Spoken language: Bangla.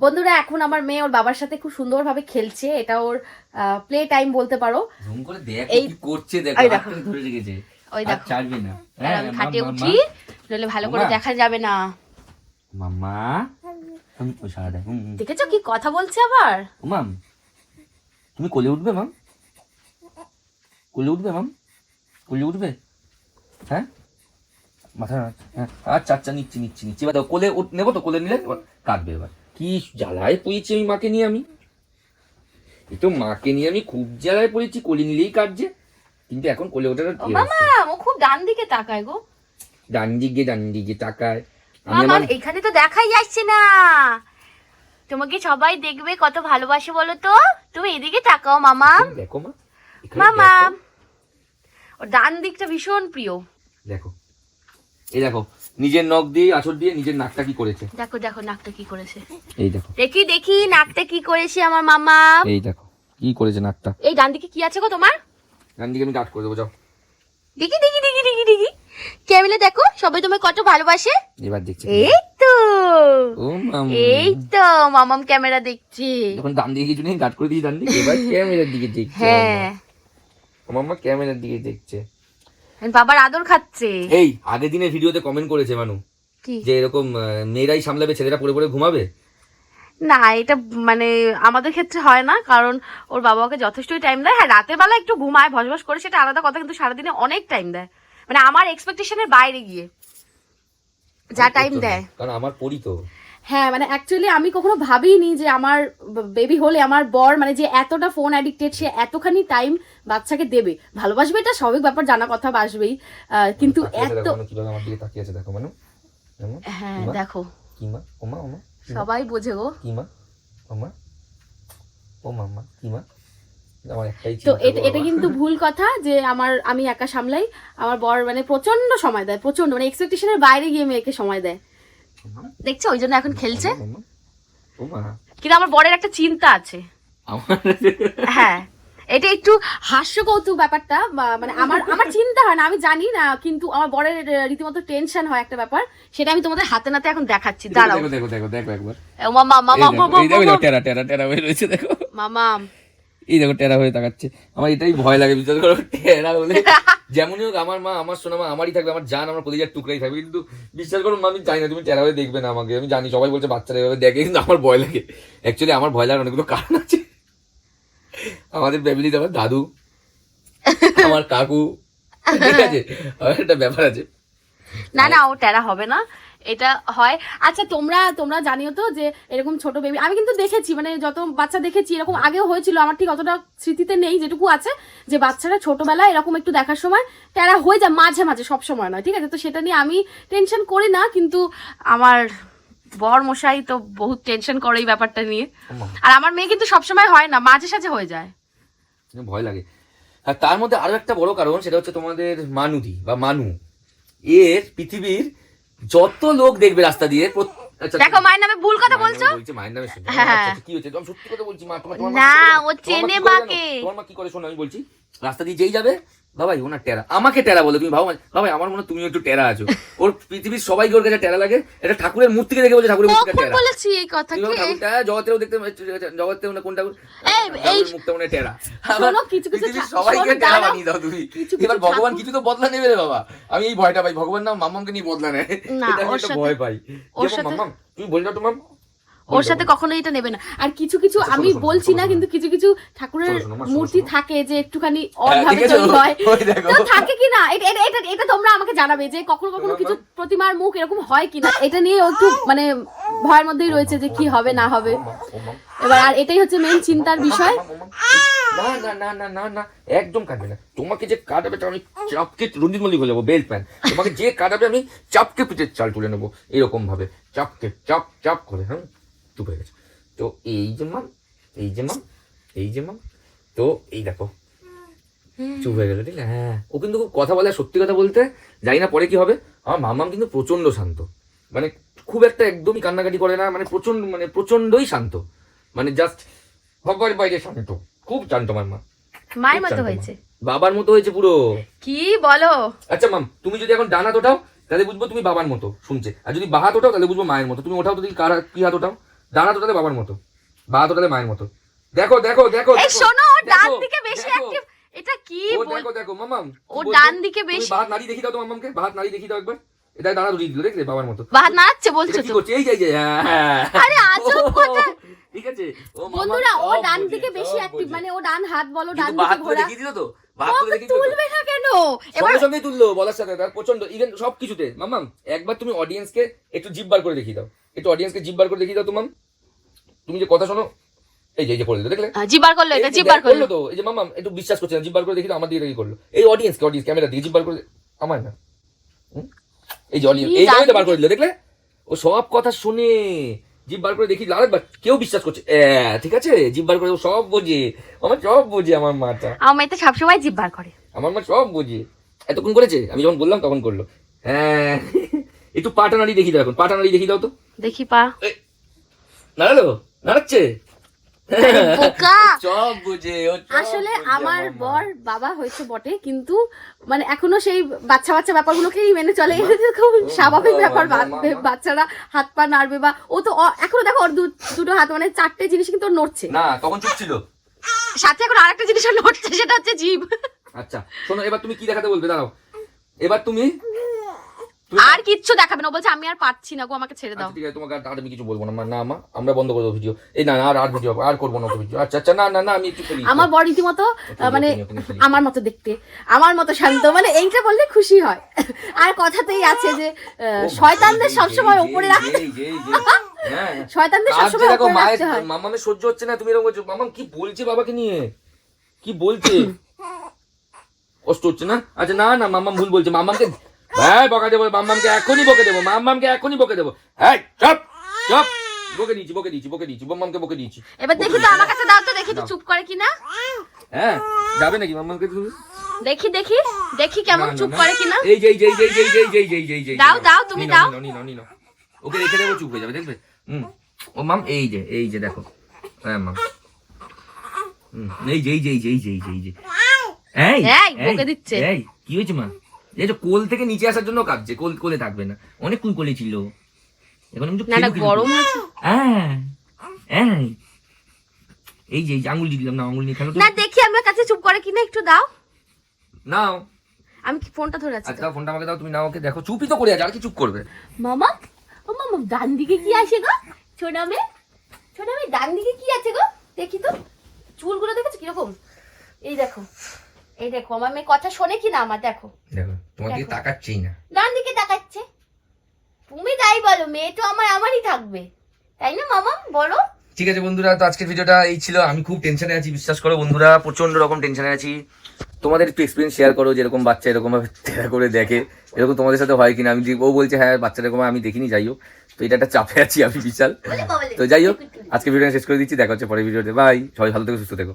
বন্ধুরা, এখন আমার মেয়ে ওর বাবার সাথে খুব সুন্দরভাবে খেলছে। এটা ওর প্লে টাইম বলতে পারো। জুম করে দেখো এই কি করছে, দেখো ওই হাত দেখো থেকে ধরে রেখেছে। ওই আর দেখো ছাড়বে না। আর আমি খাটে উঠি, নইলে ভালো করে দেখা যাবে না। মাম্মা ও সারা দেখ। দেখেছো কি কথা বলছে আবার? ও মাম, তুমি কোলে উঠবে মাম? কোলে উঠবে মাম? কোলে উঠবে? হ্যাঁ মাথা হ্যাঁ। আচ্ছা আচ্ছা, নিচ্ছি নিচ্ছি নিচ্ছি। এবার দেখো, কোলে নেবো তো, কোলে নিলে কাঁদবে। এবার কি জ্বালায় পড়েছি আমি মাকে নিয়ে। আমি এই তো মাকে নিয়ে আমি খুব জ্বালায় পড়েছি, কোলে নিলেই কাটছে। কিন্তু এখন কোলে ওঠার ও মামা, ও খুব ডান দিকে তাকায় গো। ডান দিকে তাকায়। মামা এখানে তো দেখাই যাচ্ছে না। তোমাকে সবাই দেখবে কত ভালোবাসে বলো তো। তুমি এদিকে তাকাও মামা। দেখো মা, মামা ওর ডান দিকটা ভীষণ প্রিয়। দেখো এই দেখো, নিজের নখ দিয়ে আঁচড় দিয়ে নিজের নাকটা কি করেছে। দেখো দেখো নাকটা কি করেছে। এই দেখো, দেখি দেখি নাকটা কি করেছে আমার মামা। এই দেখো কি করেছে নাকটা। এই ডান দিকে কি আছে গো তোমার? ডান দিকে আমি কাট করে দেবো, যাও। দেখি দেখি দেখি দেখি দেখি ক্যামেরা দেখো, সবাই তোমায় কত ভালোবাসে। এবার দেখছি। এই তো ও মাম, এই তো মামাম ক্যামেরা দেখছি। যখন ডান দিকে কিছু নেই কাট করে দিই ডান দিকে, এবার ক্যামেরার দিকে দেখছে। হ্যাঁ, মাম্মা ক্যামেরার দিকে দেখছে। বাবার আদর খাচ্ছে। এই আগের দিনের ভিডিওতে কমেন্ট করেছে মানু কি যে এরকম মেয়েরাই সামলাবে, ছেলেরা পড়ে পড়ে ঘুমাবে। না, এটা মানে আমাদের ক্ষেত্রে হয় না, কারণ ওর বাবাকে যথেষ্টই টাইম দেয়। হ্যাঁ, রাতের বেলা একটু ঘুমায় ভসভস করে, সেটা আলাদা কথা, কিন্তু সারাদিনে অনেক টাইম দেয়, মানে আমার এক্সপেকটেশনের বাইরে গিয়ে যা টাইম দেয়। কারণ আমার পড়ি তো। হ্যাঁ, মানে অ্যাকচুয়ালি আমি কখনো ভাবিনি যে আমার বেবি হলে আমার বর মানে যে এতটা ফোন অ্যাডিক্টেড, সে এতখানি টাইম বাচ্চাকে দেবে। ভালোবাসবে এটা স্বাভাবিক ব্যাপার, জানা কথা, বাসবেই, কিন্তু এত কিভাবে আমার দিকে তাকিয়ে আছে দেখো মানু। হ্যাঁ দেখো কি মা, ওমা ওমা, সবাই বোঝে গো। কি মা, ওমা, ও মাম্মা, কি মা। আমার একটাই তো এটা কিন্তু ভুল কথা যে আমি একা সামলাই। আমার বর মানে প্রচন্ড সময় দেয়, প্রচন্ড, মানে এক্সপেকটেশনের বাইরে গিয়ে মেয়েকে সময় দেয়। দেখছো, ওই জন্য এখন খেলছে। কিন্তু আমার বরের একটা চিন্তা আছে। হ্যাঁ, এটা একটু হাস্য কৌতুক ব্যাপারটা, মানে আমার আমার চিন্তা হয় না, আমি জানি না, কিন্তু আমার বরের রীতিমতো টেনশন হয় একটা ব্যাপার, সেটা আমি তোমাদের হাতে নাতে এখন দেখাচ্ছি, দাঁড়াও। দেখো দেখো দেখো দেখো একবার। ও মামা মামা মামা টেরা টেরা টেরা হয়ে রয়েছে দেখো। মামা এই দেখো টেরা হয়ে তাকাচ্ছে। আমার এটাই ভয় লাগে, বিশ্বাস করো, টেরা হলে যেমনই হোক আমার মা, আমার সোনা মা আমারই থাকবে, আমার জান, আমার কলিজার টুকরাই থাকবে। কিন্তু বিশ্বাস করো মা, আমি জানি না তুমি টেরা হয়ে দেখবে না আমাকে। আমি জানি সবাই বলছে বাচ্চারা এভাবে দেখে, কিন্তু আমার ভয় লাগে। অ্যাকচুয়ালি আমার ভয় লাগার অনেকগুলো কারণ আছে। আমাদের ফ্যামিলিতে আমার দাদু, আমার কাকু, ঠিক আছে, একটা ব্যাপার আছে। না না, ও টেরা হবে না, এটা হয়। আচ্ছা, তোমরা জানিও তো যে এরকম ছোট বেবি আমি কিন্তু দেখেছি, মানে যত বাচ্চা দেখেছি এরকম আগেও হয়েছিল, আমার ঠিক অতটা স্মৃতিতে নেই, যেটুকু আছে যে বাচ্চারা ছোটবেলায় এরকম একটু দেখার সময় টেরা হয়ে যায়, মাঝে মাঝে, সব সময় নয়, ঠিক আছে। তো সেটা নিয়ে আমি টেনশন করি না, কিন্তু আমার বর মশাই তো বহুত টেনশন করে এই ব্যাপারটা নিয়ে। আর আমার মেয়ে কিন্তু সবসময় হয় না, মাঝে সাঝে হয়ে যায়। ভয় লাগে। আর তার মধ্যে আরো একটা বড় কারণ, সেটা হচ্ছে তোমাদের মানুদি বা মানু। এর পৃথিবীর যত লোক দেখবে রাস্তা দিয়ে, দেখো মায়ের নামে ভুল কথা বলছো। মায়ের নামে শুনতে কি হয়েছে, আমি সত্যি কথা বলছি মা। তোমার না, ও চেনে মাকে। তোমার মা কি করে শোনো, আমি বলছি, রাস্তা দিয়ে যেই যাবে, বাবাই ওনার টেরা, আমাকে টেরা বলে। তুমি ভাবো বাবাই, আমার মনে হয় তুমি একটু টেরা আছো। ওর পৃথিবীর সবাই ওর কাছে টেরা লাগে। এটা ঠাকুরের মূর্তিকে দেখে বলছে ঠাকুরের মূর্তিটা টেরা। বলেছি এই কথা কি? ঠাকুরটা জগতেও দেখতে, জগতেও না কোন ঠাকুর, এই মুখটা মনে টেরা। শোনো, কিছু কিছু সবাইকে টেরা বানিয়ে দাও তুমি। এবার ভগবান কিছু তো বদলা নেবে রে বাবা। আমি এই ভয়টা পাই, ভগবান না মাম্মামকে নিয়ে বদলা নেয়, এটা আমি একটা ভয় পাই। মাম্মাম তুমি বলে দাও তো মাম, ওর সাথে কখনোই এটা নেবে না। আর কিছু কিছু আমি বলছি না, কিন্তু কিছু কিছু ঠাকুরের মূর্তি থাকে যে একটুখানি অভাবে তৈরি হয়, তো থাকে কিনা এটা তোমরা আমাকে জানাবে যে কখনো কখনো কিছু প্রতিমার মুখ এরকম হয় কিনা। এটা নিয়ে একটু মানে ভয়ের মধ্যেই রয়েছে যে কি হবে না হবে এবার। আর এটাই হচ্ছে মেইন চিন্তার বিষয়। না না না না না না, একদম কাটবে না। তোমাকে যে কাটাবে আমি চাপকে রঞ্জিত মল্লিক হয়ে যাবো, বেল্ট প্যান। তোমাকে যে কাটাবে আমি চাপকে পিঠের চাল তুলে নেবো, এরকম ভাবে চাপকে চাপ চাপ করে। হ্যাঁ, চুপ হয়ে গেছে। তো এই যে মাম, এই যে মাম, এই যে মাম, তো এই দেখো চুপ হয়ে গেল, ঠিক না? হ্যাঁ, ও কিন্তু কথা বলে, সত্যি কথা বলতে জানি না পরে কি হবে। আমার মামাম কিন্তু প্রচন্ড শান্ত, মানে খুব একটা একদমই কান্নাকাটি করে না, মানে প্রচন্ডই শান্ত, মানে জাস্ট বাবার বাইরে শান্ত, খুব শান্ত আমার মা। মায়ের মতো হয়েছে, বাবার মতো হয়েছে পুরো। কি বলো? আচ্ছা মাম, তুমি যদি এখন ডান হাত ওঠাও তাহলে বুঝবো তুমি বাবার মতো শুনছে, আর যদি বাঁ হাত ওঠাও তাহলে বুঝবো মায়ের মতো। তুমি ওঠাও তো, কি হাত ওঠাও, দাঁড়া তোটালে বাবার মতো, বা তোটালে মায়ের মতো। দেখো দেখো দেখো এই দেখো, শোনো, ও ডান দেখো, দিকে বেশি দেখো। অ্যাক্টিভ। এটা কি ও বল, দেখো দেখো মামাম, ও ডান দিকে বেশি। বাহাত নাড়ি দেখি দাও তো মামামকে, বাহাত নাড়ি দেখি দাও একবার। এটা দাঁড়া ধরিয়ে দিল, দেখলে বাবার মতো। বাহাত নাড়াচ্ছে বলছো এটা কি তো? করছে? এই যে হ্যাঁ। আরে আজব কথা। ঠিক আছে, ও মামাম বন্ধুরা ও সব ডান বোঝে, দিকে বেশি সব অ্যাক্টিভ, বোঝে। মানে ও ডান হাত বলো, ডান কিন্তু দিকে বাহাত করে ঘোরা। দেখিয়ে দিল তো, বাহাত করে দেখিয়ে দিল তো। তুলবে না কেন? এবার সঙ্গে সঙ্গেই তুললো বলার সাথে, তার প্রচন্ড ইভেন সবকিছুতে। মামাম একবার তুমি অডিয়েন্সকে একটু জিভ বার করে দেখিয়ে দাও, একটু অডিয়েন্সকে জিভ বার করে দেখিয়ে দাও তো মাম। তুমি যে কথা শোনো, এই যে করে দিল, দেখলে জিবার করলো, এটা এই যে জিবার করলো। তো। এই যে মামাম একটু বিশ্বাস করছে না, জিভ বার করে দেখি দাও, আমার দিকে দেখি করলো। এই অডিয়েন্স ক্যামেরা দিয়ে জিভ বার করে, আমার না। এই যে অডিয়েন্স এই জায়গায় বার করে দিল, দেখলে? ও সব কথা শুনে জিভ বার করে দেখি আরেকবার, কেউ বিশ্বাস করছে ঠিক আছে, জিভ বার করে ও সব বোঝে, আমার সব বোঝে আমার মাটা। আমার মেয়ে তো সবসময় জিবার করে। আমার মা সব বোঝে, এতক্ষণ করেছে, আমি যখন বললাম তখন করলো। হ্যাঁ একটু পাটা নাড়ি দেখি দাও, এখন পাটা নাড়ি দেখি দাও তো। দেখি পা নাড়ালো, নাড়াচ্ছে। বোকা। সব বোঝে ও, সব আসলে বোঝে আমার মা। বর বাবা হয়েছে বটে, কিন্তু মানে এখনো সেই বাচ্চা বাচ্চা ব্যাপারগুলোকেই মেনে চলে। এটা তো খুব স্বাভাবিক ব্যাপার, বাচ্চারা হাত পা নাড়বে বা ও তো এখনো দেখো ওর দুটো হাত, মানে চারটে জিনিস কিন্তু ওর নড়ছে। না তখন চুপ ছিল। সাথে এখন আরেকটা জিনিস ওর নড়ছে, সেটা হচ্ছে জিভ। আচ্ছা শোনো, এবার তুমি কি দেখাতে বলবে, দাঁড়াও। এবার তুমি আর কিচ্ছু দেখাবে না, ও বলছে আমি আর পারছি না গো, আমাকে ছেড়ে দাও। আচ্ছা, ঠিক আছে, তোমাকে আর আমি কিছু বলবো না না মা, আমরা বন্ধ করে দেবো ভিডিও। এই না আর ভিডিও আর করবো না ভিডিও। আচ্ছা আচ্ছা, না না না আমি একটু খেলি। আমার বর রীতিমতো মানে আমার মতো দেখতে, আমার মতো শান্ত, মানে এইটা বললে খুশি হয়। আর কথাতেই আছে যে শয়তানদের সবসময় উপরে রাখতে, শয়তানদের সবসময় দেখো উপরে মায়ের রাখতে হয়। মামামের সহ্য হচ্ছে না, তুমি এরকম বলছো। মামাম কি বলছে বাবাকে নিয়ে, কি বলছে, কষ্ট হচ্ছে না? আচ্ছা না না মামাম ভুল বলছে, মামামকে হ্যাঁ বকা দেবো, মামামকে এখনই বকে দেবো, মামামকে এখনই বকে দেবো। হ্যাঁ চপ চপ, বকে দিয়েছি মামামকে বকে দিয়েছি। এবার দেখি তো, আমার কাছে দাও তো, দেখি তো চুপ করে কিনা। হ্যাঁ যাবে নাকি মামামকে তুমি? দেখি দেখি দেখি কেমন চুপ করে কিনা। এই যে এই যে এই যে এই যে এই যে এই যে এই যে এই যে দাও দাও তুমি দাও। নিনো ওকে রেখে দেবো, চুপ হয়ে যাবে, দেখবে। ও মাম এই যে দেখো, হ্যাঁ মাম এই যে এই যে এই যে এই যে এই যে এই যে এই বকে দিচ্ছে। এই কি হয়েছে মা? এই যে কোল থেকে নিচে আসার জন্য কাঁদছে, কোলে থাকবে না, অনেকক্ষণ কোলে ছিল, এখন আমি না না গরম আছে। হ্যাঁ হ্যাঁ এই যে আঙুল দিয়ে দিলাম, না আঙুল নিয়ে খেলো তো। না দেখি আমার কাছে চুপ করে কিনা, একটু দাও। নাও আমি কি ফোনটা ধরে আছি। আচ্ছা ফোনটা আমাকে দাও, তুমি নাও, ওকে দেখো চুপই তো করে আছে, আর কি চুপ করবে? মামা, ও মামা ডান দিকে কি আছে গো? ছোট মেয়ে ডান দিকে কি আছে গো? দেখি তো, চুলগুলো দেখেছো কিরকম? এই দেখো আমার মেয়ে কথা শোনে কিনা আমার, দেখো দেখো তোমার দিকে তাকাচ্ছেই না, ডান দিকে তাকাচ্ছে। তুমি তাই বলো, মেয়ে তো আমারই থাকবে, তাই না মামা বলো? ঠিক আছে বন্ধুরা, তো আজকের ভিডিওটা এই ছিল। আমি খুব টেনশনে আছি, বিশ্বাস করো বন্ধুরা, প্রচন্ড রকম টেনশনে আছি। তোমাদের একটু এক্সপিরিয়েন্স শেয়ার করো, যেরকম বাচ্চা এরকম ভাবে তেরা করে দেখে, এরকম তোমাদের সাথে হয় কিনা। আমি ও বলছে হ্যাঁ বাচ্চা এরকম, আমি দেখিনি, যাই হোক। তো এটা একটা চাপে আছি আমি বিশাল। তো যাই হোক, আজকে ভিডিওটা শেষ করে দিচ্ছি, দেখা হচ্ছে পরের ভিডিওতে। বাই, সবাই ভালো থেকো, সুস্থ থেকো।